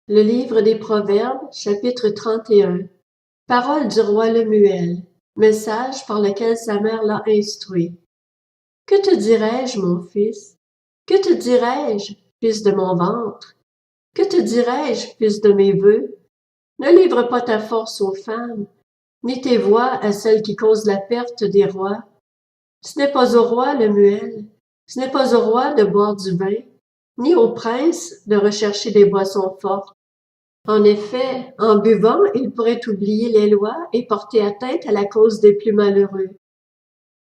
Le livre des Proverbes, chapitre 31. Parole du roi Lemuel, message par lequel sa mère l'a instruit. Que te dirai-je, mon fils? Que te dirai-je, fils de mon ventre? Que te dirai-je, fils de mes vœux? Ne livre pas ta force aux femmes, ni tes voix à celles qui causent la perte des rois. Ce n'est pas au roi, Lemuel, ce n'est pas au roi de boire du vin, ni au prince de rechercher des boissons fortes. En effet, en buvant, il pourrait oublier les lois et porter atteinte à la cause des plus malheureux.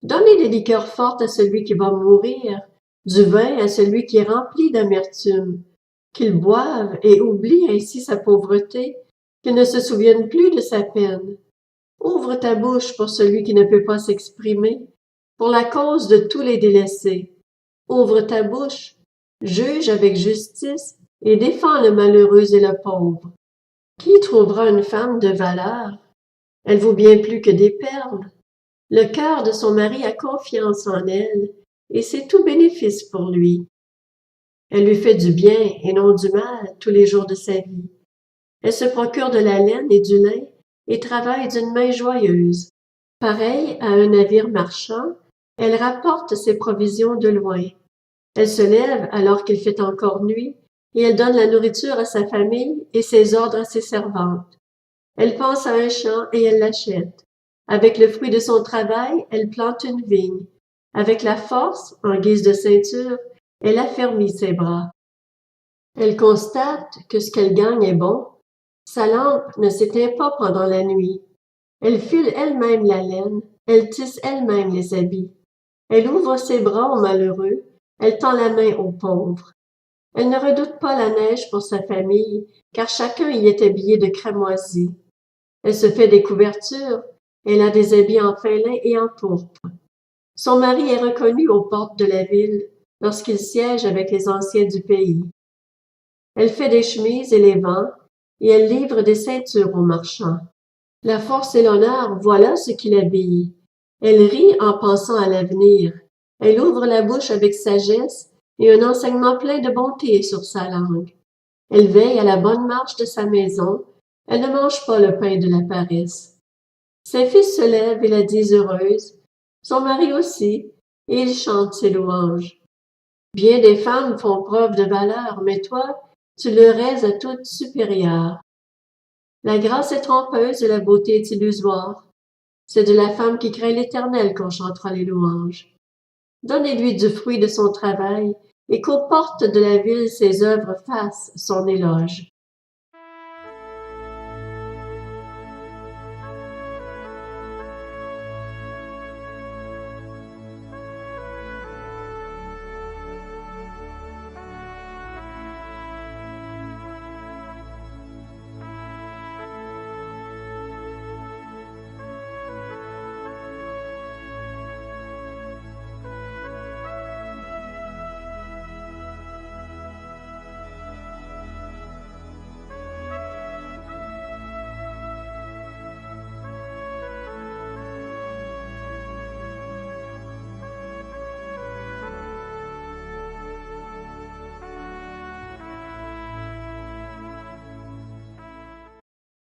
Donnez des liqueurs fortes à celui qui va mourir, du vin à celui qui est rempli d'amertume, qu'il boive et oublie ainsi sa pauvreté, qu'il ne se souvienne plus de sa peine. Ouvre ta bouche pour celui qui ne peut pas s'exprimer, pour la cause de tous les délaissés. Ouvre ta bouche, juge avec justice et défends le malheureux et le pauvre. Qui trouvera une femme de valeur? Elle vaut bien plus que des perles. Le cœur de son mari a confiance en elle, et c'est tout bénéfice pour lui. Elle lui fait du bien et non du mal tous les jours de sa vie. Elle se procure de la laine et du lin et travaille d'une main joyeuse. Pareille à un navire marchand, elle rapporte ses provisions de loin. Elle se lève alors qu'il fait encore nuit, et elle donne la nourriture à sa famille et ses ordres à ses servantes. Elle pense à un champ et elle l'achète. Avec le fruit de son travail, elle plante une vigne. Avec la force, en guise de ceinture, elle affermit ses bras. Elle constate que ce qu'elle gagne est bon. Sa lampe ne s'éteint pas pendant la nuit. Elle file elle-même la laine, elle tisse elle-même les habits. Elle ouvre ses bras aux malheureux, elle tend la main aux pauvres. Elle ne redoute pas la neige pour sa famille, car chacun y est habillé de cramoisi. Elle se fait des couvertures, elle a des habits en fin lin et en pourpre. Son mari est reconnu aux portes de la ville lorsqu'il siège avec les anciens du pays. Elle fait des chemises et les vend, et elle livre des ceintures aux marchands. La force et l'honneur, voilà ce qui l'habille. Elle rit en pensant à l'avenir. Elle ouvre la bouche avec sagesse et un enseignement plein de bonté est sur sa langue. Elle veille à la bonne marche de sa maison. Elle ne mange pas le pain de la paresse. Ses fils se lèvent et la disent heureuse, son mari aussi, et ils chantent ses louanges. Bien des femmes font preuve de valeur, mais toi, tu leur es à toutes supérieure. La grâce est trompeuse et la beauté est illusoire. C'est de la femme qui craint l'Éternel qu'on chantera les louanges. Donnez-lui du fruit de son travail, et qu'aux portes de la ville ses œuvres fassent son éloge.